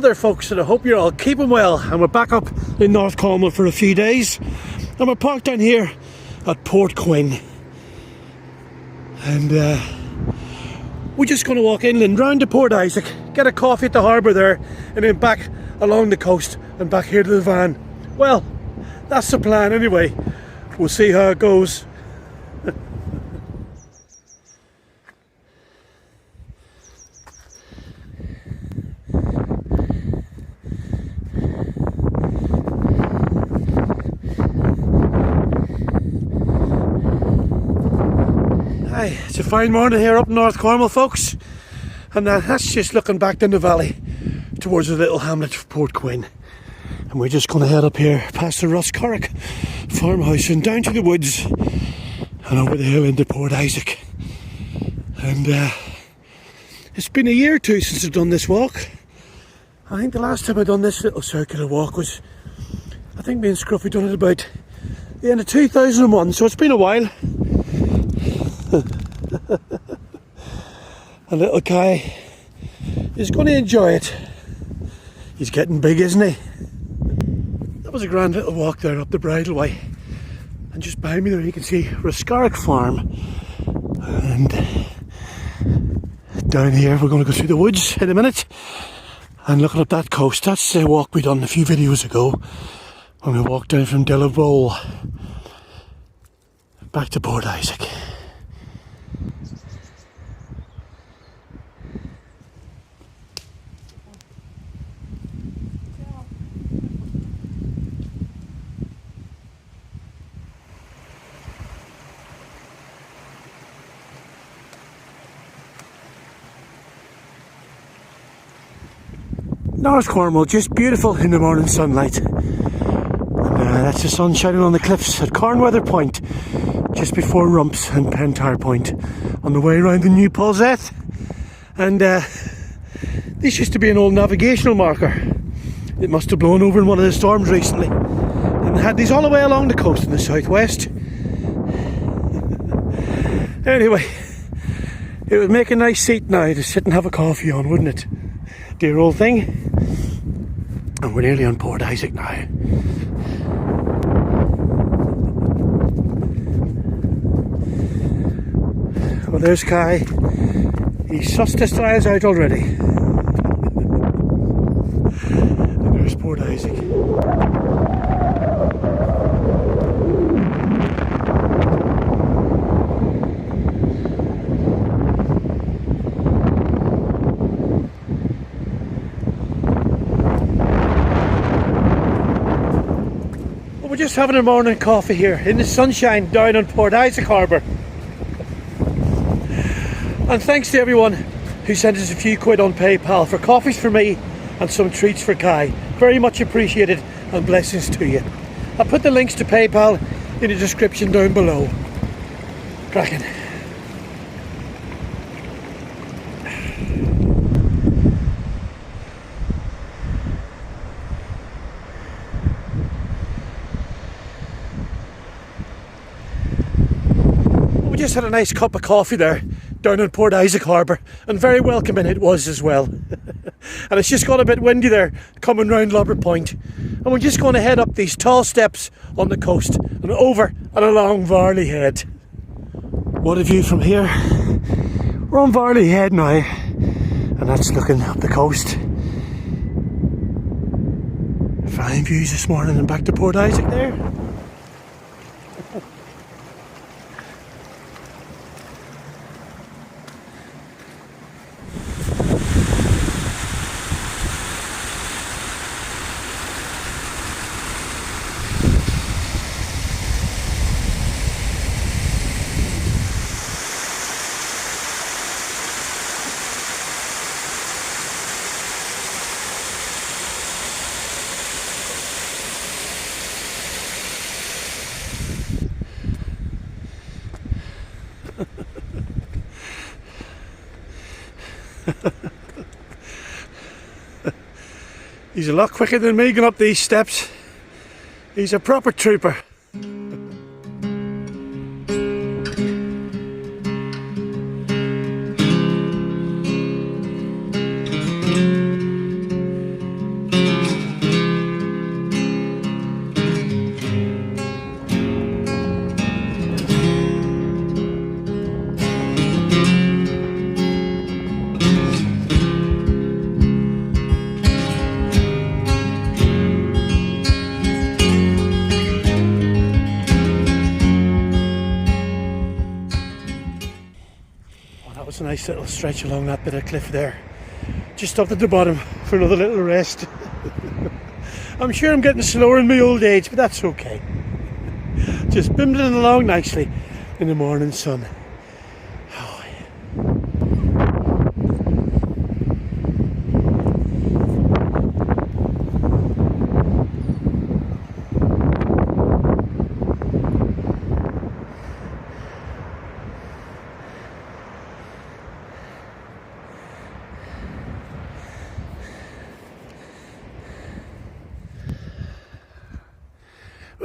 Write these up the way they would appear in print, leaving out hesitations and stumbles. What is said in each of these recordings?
there folks, and I hope you're all keeping well. And we're back up in North Cornwall for a few days, and we're parked down here at Port Quinn, and we're just going to walk inland round to Port Isaac, get a coffee at the harbour there, and then back along the coast and back here to the van. Well, that's the plan anyway. We'll see how it goes. Hi, it's a fine morning here up in North Cornwall, folks, and that's just looking back down the valley towards the little hamlet of Port Quinn. And we're just going to head up here past the Roscarrick farmhouse and down to the woods and over the hill into Port Isaac. And it's been a year or two since I've done this walk. I think the last time I'd done this little circular walk was, I think me and Scruffy done it about the end of 2001, so it's been a while. And little Kai is going to enjoy it. He's getting big, isn't he? That was a grand little walk there up the bridleway, and just behind me there you can see Roscarrick Farm, and down here we're going to go through the woods in a minute and looking up that coast. That's the walk we done a few videos ago when we walked down from Ello back to Port Isaac. North Cornwall, just beautiful in the morning sunlight. And that's the sun shining on the cliffs at Cornweather Point, just before Rumps and Pentar Point, on the way around the new Paulseth. And this used to be an old navigational marker. It must have blown over in one of the storms recently. And they had these all the way along the coast in the southwest. Anyway, it would make a nice seat now to sit and have a coffee on, wouldn't it? Dear old thing. And we're nearly on Port Isaac now. Well, there's Kai. He's sussed the styles out already. And there's Port Isaac. We're just having a morning coffee here in the sunshine down on Port Isaac Harbour. And thanks to everyone who sent us a few quid on PayPal for coffees for me and some treats for Kai. Very much appreciated, and blessings to you. I'll put the links to PayPal in the description down below. Cracking. We just had a nice cup of coffee there down in Port Isaac Harbour, and very welcoming it was as well. And it's just got a bit windy there coming round Lobber Point, and we're just going to head up these tall steps on the coast and over and along Varley Head. What a view from here. We're on Varley Head now, and that's looking up the coast. Fine views this morning, and back to Port Isaac there. He's a lot quicker than me going up these steps. He's a proper trooper. That was a nice little stretch along that bit of cliff there. Just stopped at the bottom for another little rest. I'm sure I'm getting slower in my old age, but that's okay. Just bimbling along nicely in the morning sun. Oh, yeah.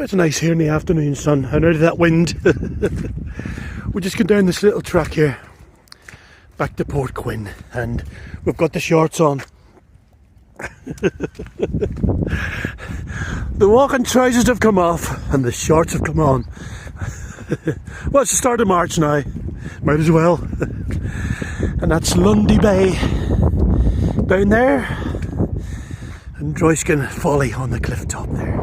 It's nice here in the afternoon sun and out of that wind. We're just going down this little track here back to Port Quinn, and we've got the shorts on. The walking trousers have come off and the shorts have come on. Well, it's the start of March now, might as well. And that's Lundy Bay down there, and Droyskin Folly on the cliff top there.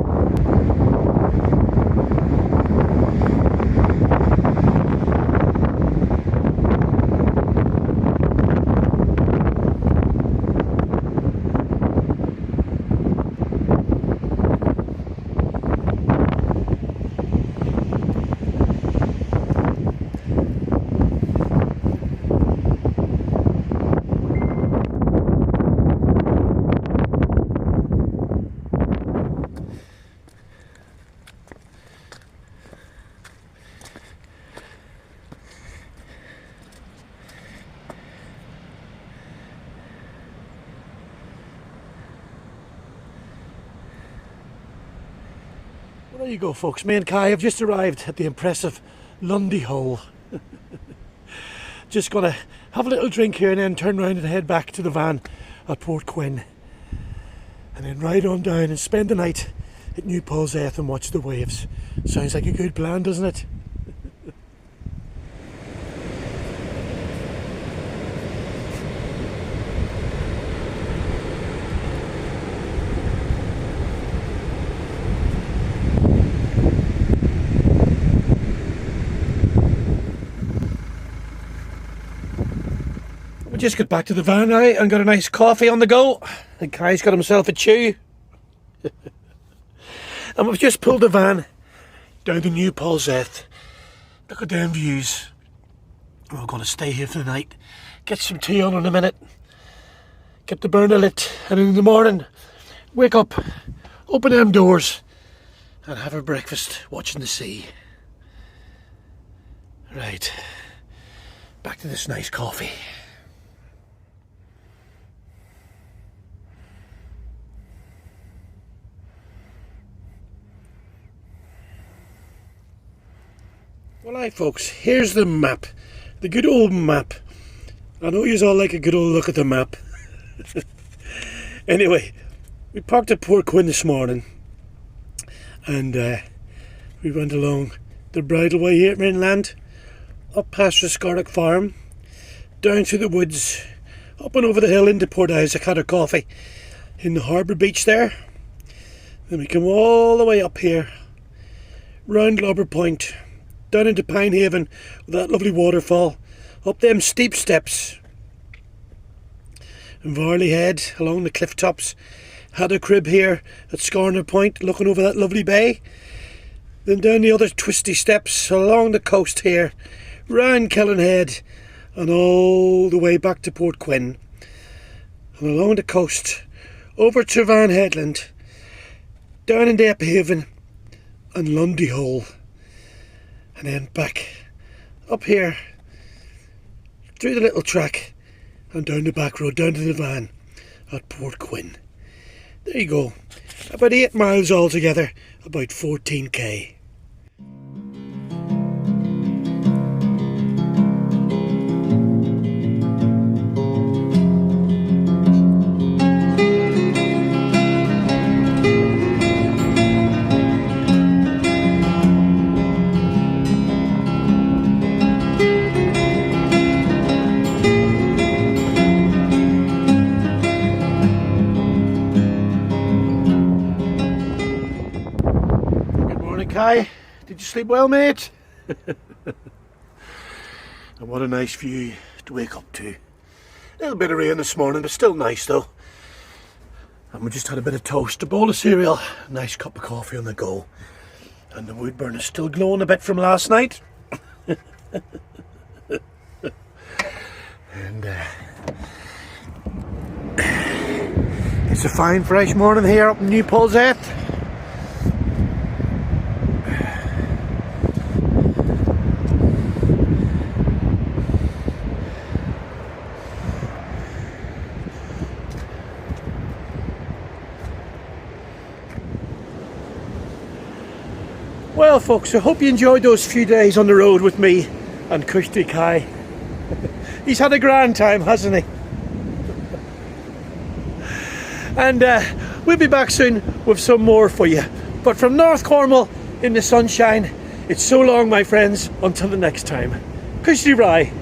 Well, there you go, folks. Me and Kai have just arrived at the impressive Lundy Hole. Just gonna have a little drink here and then turn around and head back to the van at Port Quinn, and then ride on down and spend the night at New Polzeth and watch the waves. Sounds like a good plan, doesn't it? We just got back to the van now and got a nice coffee on the go, and Kai's got himself a chew. And we've just pulled the van down to New Polzeth. Look at them views. We're going to stay here for the night, get some tea on in a minute, get the burner lit, and in the morning wake up, open them doors and have a breakfast watching the sea. Right, back to this nice coffee. Well, aye, folks, here's the map. The good old map. I know you all like a good old look at the map. Anyway, we parked at Port Quinn this morning, and we went along the bridleway here inland, up past the Scarrick Farm, down through the woods, up and over the hill into Port Isaac, had a coffee in the harbour beach there. Then we come all the way up here, round Lobber Point, down into Pine Haven with that lovely waterfall, up them steep steps, and Varley Head along the cliff tops, had a crib here at Scarner Point looking over that lovely bay, then down the other twisty steps along the coast here, round Kellen Head and all the way back to Port Quinn, and along the coast over to Van Headland, down into Ephaven and Lundy Hole, and then back up here through the little track and down the back road down to the van at Port Quinn. There you go, about 8 miles altogether, about 14k. Kai, did you sleep well, mate? And what a nice view to wake up to. A little bit of rain this morning, but still nice though. And we just had a bit of toast, a bowl of cereal, a nice cup of coffee on the go. And the wood burn is still glowing a bit from last night. And it's a fine fresh morning here up in New Polzette. Well folks, I hope you enjoyed those few days on the road with me and Kushti Kai. He's had a grand time, hasn't he? And we'll be back soon with some more for you. But from North Cornwall in the sunshine, it's so long my friends, until the next time. Kushti Rai.